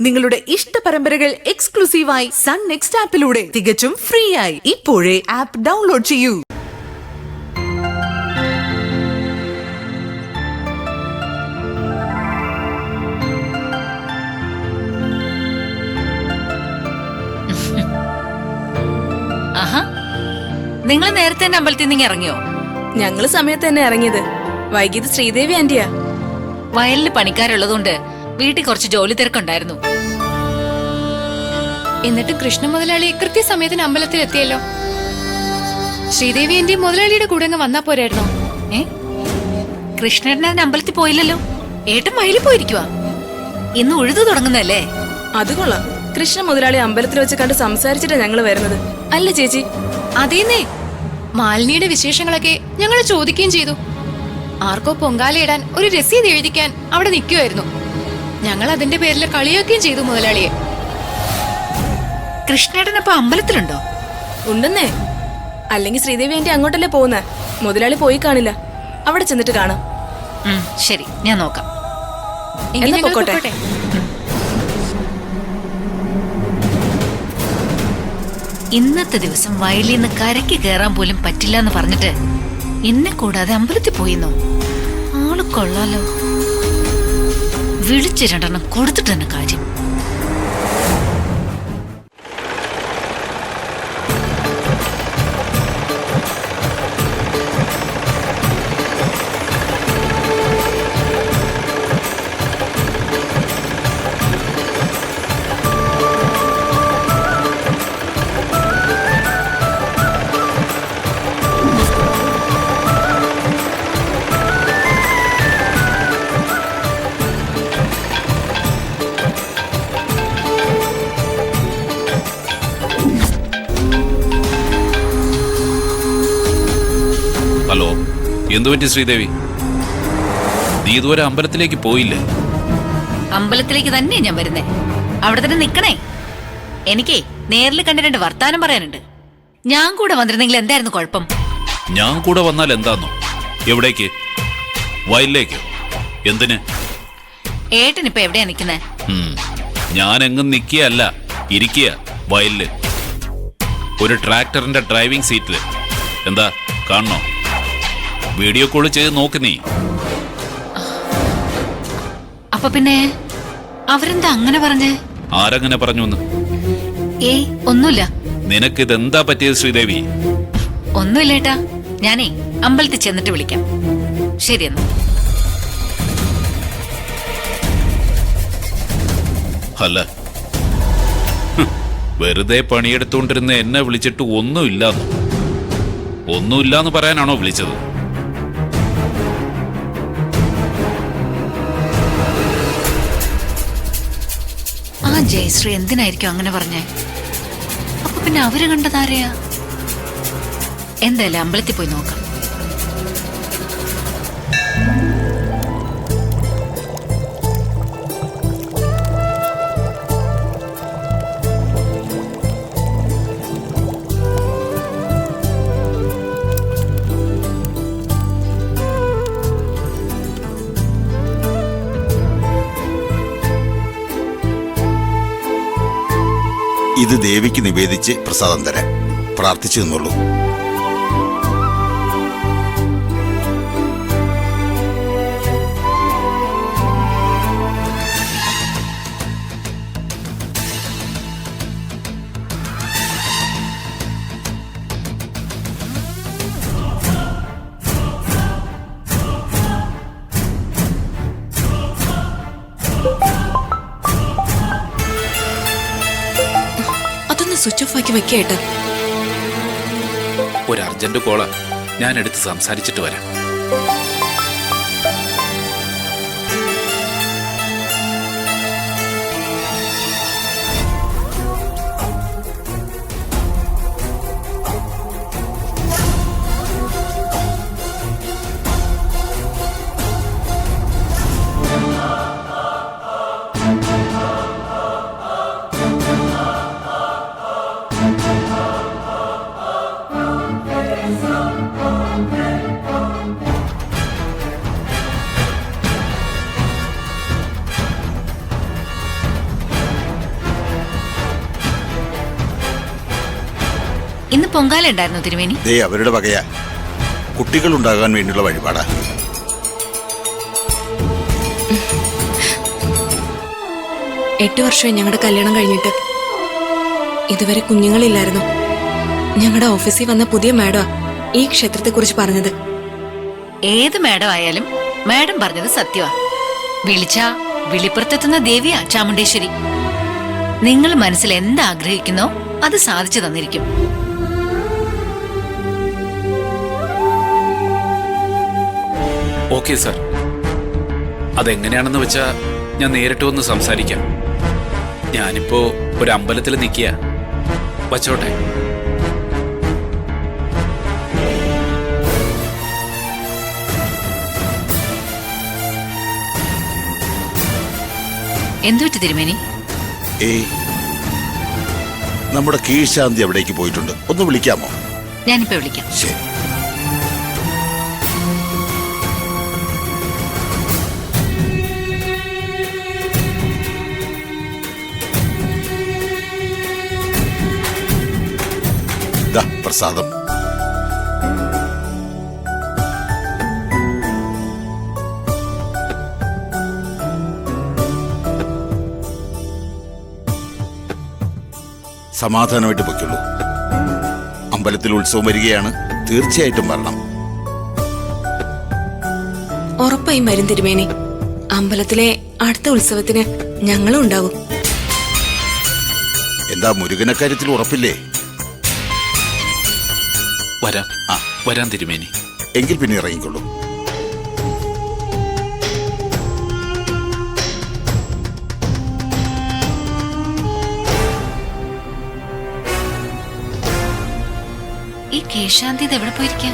നിങ്ങളുടെ ഇഷ്ട പരമ്പരകൾ എക്സ്ക്ലൂസീവായി സൺ നെക്സ്റ്റ് ആപ്പിലൂടെ തികച്ചും ഫ്രീ ആയി. ഇപ്പോഴേ ആപ്പ് ഡൗൺലോഡ് ചെയ്യൂ. നിങ്ങൾ നേരത്തെ തന്നെ അമ്പലത്തിൽ നിന്ന് ഇറങ്ങിയോ? ഞങ്ങള് സമയത്ത് തന്നെ ഇറങ്ങിയത്. വൈകിട്ട് ശ്രീദേവി ആന്റിയാ. വയലില് പണിക്കാരുള്ളതുകൊണ്ട് വീട്ടിൽ കുറച്ച് ജോലി തിരക്കുണ്ടായിരുന്നു. എന്നിട്ട് കൃഷ്ണ മുതലാളി കൃത്യസമയത്തിന് അമ്പലത്തിൽ എത്തിയല്ലോ. ശ്രീദേവി ആന്റി മുതലാളിയുടെ കൂടെ അങ്ങ് വന്നാ പോരായിരുന്നോ? കൃഷ്ണേട്ടൻ അമ്പലത്തിൽ പോയില്ലല്ലോ. ഏട്ടൻ വയലിൽ പോയിരിക്കുവാ. ഇന്ന് ഉഴുതു തുടങ്ങുന്നല്ലേ? അത് കൊള്ളാം. കൃഷ്ണ മുതലാളി അമ്പലത്തിൽ വെച്ച് കണ്ട് സംസാരിച്ചിട്ടാ ഞങ്ങള് വരുന്നത് അല്ലേ ചേച്ചി? അതേന്നേ, മാലിനിയുടെ വിശേഷങ്ങളൊക്കെ ഞങ്ങൾ ചോദിക്കുകയും ചെയ്തു. ആർക്കോ പൊങ്കാലയിടാൻ ഒരു രസീത് എഴുതിക്കാൻ അവിടെ നിൽക്കുമായിരുന്നു. ഞങ്ങൾ അതിന്റെ പേരിൽ കളിയാക്കുകയും ചെയ്തു മുതലാളിയെ. കൃഷ്ണേട്ടനപ്പോ അമ്പലത്തിലുണ്ടോ? ഉണ്ടെന്നേ. അല്ലെങ്കിൽ ശ്രീദേവി ആന്റി അങ്ങോട്ടല്ലേ പോകുന്നേ. മുതലാളി പോയി കാണില്ല. അവിടെ ചെന്നിട്ട് കാണാം. ശരി, ഞാൻ നോക്കാം. എന്നാ പൊക്കോട്ടെ. ഇന്നത്തെ ദിവസം വയലിൽ നിന്ന് കരയ്ക്ക് കയറാൻ പോലും പറ്റില്ല എന്ന് പറഞ്ഞിട്ട് എന്നെ കൂടാതെ അമ്പലത്തിൽ പോയിന്നോ? ആള് കൊള്ളാലോ. വിളിച്ച് രണ്ടെണ്ണം കൊടുത്തിട്ട് തന്നെ കാര്യം. ഹലോ, എന്തുപറ്റി ശ്രീദേവി? നീ ഇതുവരെ അമ്പലത്തിലേക്ക് പോയില്ലേ? അമ്പലത്തിലേക്ക് തന്നെ ഞാൻ വരുന്നേ. അവിടെ തന്നെ നിക്കണേ. എനിക്കേ നേരിൽ കണ്ട് രണ്ട് വർത്താനം പറയാനുണ്ട്. ഞാൻ കൂടെ വന്നിരുന്നെങ്കിൽ എന്തായിരുന്നു കുഴപ്പം? ഞാൻ കൂടെ വന്നാൽ എന്താന്നോ? എവിടേക്ക്? വയലിലേക്കോ? എന്തിന്? ഏട്ടൻ ഇപ്പൊ എവിടെയാ നിക്കുന്നേ? ഞാൻ എങ്ങും നിക്കുകയല്ല, ഇരിക്കുക വയലില്. ഒരു ട്രാക്ടറിന്റെ ഡ്രൈവിംഗ് സീറ്റില്. എന്താ കാണണോ? വീഡിയോ കോൾ ചെയ്ത് നോക്ക് നീ. അപ്പൊ പിന്നെ അവരെന്താ അങ്ങനെ പറഞ്ഞേ? ആരങ്ങനെ പറഞ്ഞു? ഏയ് ഒന്നുമില്ല. നിനക്കിതെന്താ പറ്റിയത് ശ്രീദേവി? ഒന്നുമില്ല ഏട്ടാ. ഞാനേ അമ്പലത്തിൽ ചെന്നിട്ട് വിളിക്കാം. ശരിയെന്നാ. അല്ല, വെറുതെ പണിയെടുത്തോണ്ടിരുന്ന എന്നെ വിളിച്ചിട്ട് ഒന്നുമില്ലാന്ന് പറയാനാണോ വിളിച്ചത്? ആ ജയശ്രീ എന്തിനായിരിക്കും അങ്ങനെ പറഞ്ഞേ? അപ്പൊ പിന്നെ അവര് കണ്ടതാരെയാ? എന്തായാലും അമ്പലത്തിൽ പോയി നോക്കാം. ഇത് ദേവിക്ക് നിവേദിച്ച് പ്രസാദം തരാം. പ്രാർത്ഥിച്ചു നിന്നുള്ളൂ. സ്വിച്ച് ഓഫ് ആക്കി വെക്കേട്ടാ. ഒരു അർജന്റ് കോളാ, ഞാൻ എടുത്ത് സംസാരിച്ചിട്ട് വരാം. ഇന്ന് പൊങ്കാല ഉണ്ടായിരുന്നു തിരുമേനി. ദേ അവരുടെ വകയാ, കുട്ടികൾ ഉണ്ടാകാൻ വേണ്ടിയുള്ള വഴിപാടാ. 8 വർഷമായി ഞങ്ങളുടെ കല്യാണം കഴിഞ്ഞിട്ട്. ഇതുവരെ കുഞ്ഞുങ്ങളില്ലായിരുന്നു. ഞങ്ങളുടെ ഓഫീസിൽ വന്ന പുതിയ മാഡമാ ഈ ക്ഷേത്രത്തെ കുറിച്ച് പറഞ്ഞത്. ഏത് മാഡം ആയാലും മാഡം പറഞ്ഞത് സത്യമാ. വിളിച്ചാ വിളിപ്പുറത്തെത്തുന്ന ദേവിയാ ചാമുണ്ടേശ്വരി. നിങ്ങൾ മനസ്സിൽ എന്താഗ്രഹിക്കുന്നോ അത് സാധിച്ചു തന്നിരിക്കും. ഓക്കെ സാർ, അതെങ്ങനെയാണെന്ന് വെച്ചാ ഞാൻ നേരിട്ട് വന്ന് സംസാരിക്കാം. ഞാനിപ്പോ ഒരു അമ്പലത്തിൽ നിൽക്കുക. വച്ചോട്ടെ. എന്തുപറ്റി തിരുമേനി? ഏയ്, നമ്മുടെ കീഴ്ശാന്തി എവിടേക്ക് പോയിട്ടുണ്ട്, ഒന്ന് വിളിക്കാമോ? ഞാനിപ്പോ വിളിക്കാം. ശരി. ദാ പ്രസാദം. സമാധാനമായിട്ട് പൊയ്ക്കുള്ളൂ. അമ്പലത്തിൽ ഉത്സവം വരികയാണ്, തീർച്ചയായിട്ടും വരണം. ഉറപ്പായും വരും തിരുമേനി. അമ്പലത്തിലെ അടുത്ത ഉത്സവത്തിന് ഞങ്ങളും ഉണ്ടാവും. എന്താ മുരുകനക്കാര്യത്തിൽ ഉറപ്പില്ലേ? വരാം. വരാം തിരുമേനി. എങ്കിൽ പിന്നെ ഇറങ്ങിക്കൊള്ളൂ. ഈ കേശാന്തി ഇത് എവിടെ പോയിരിക്കാ?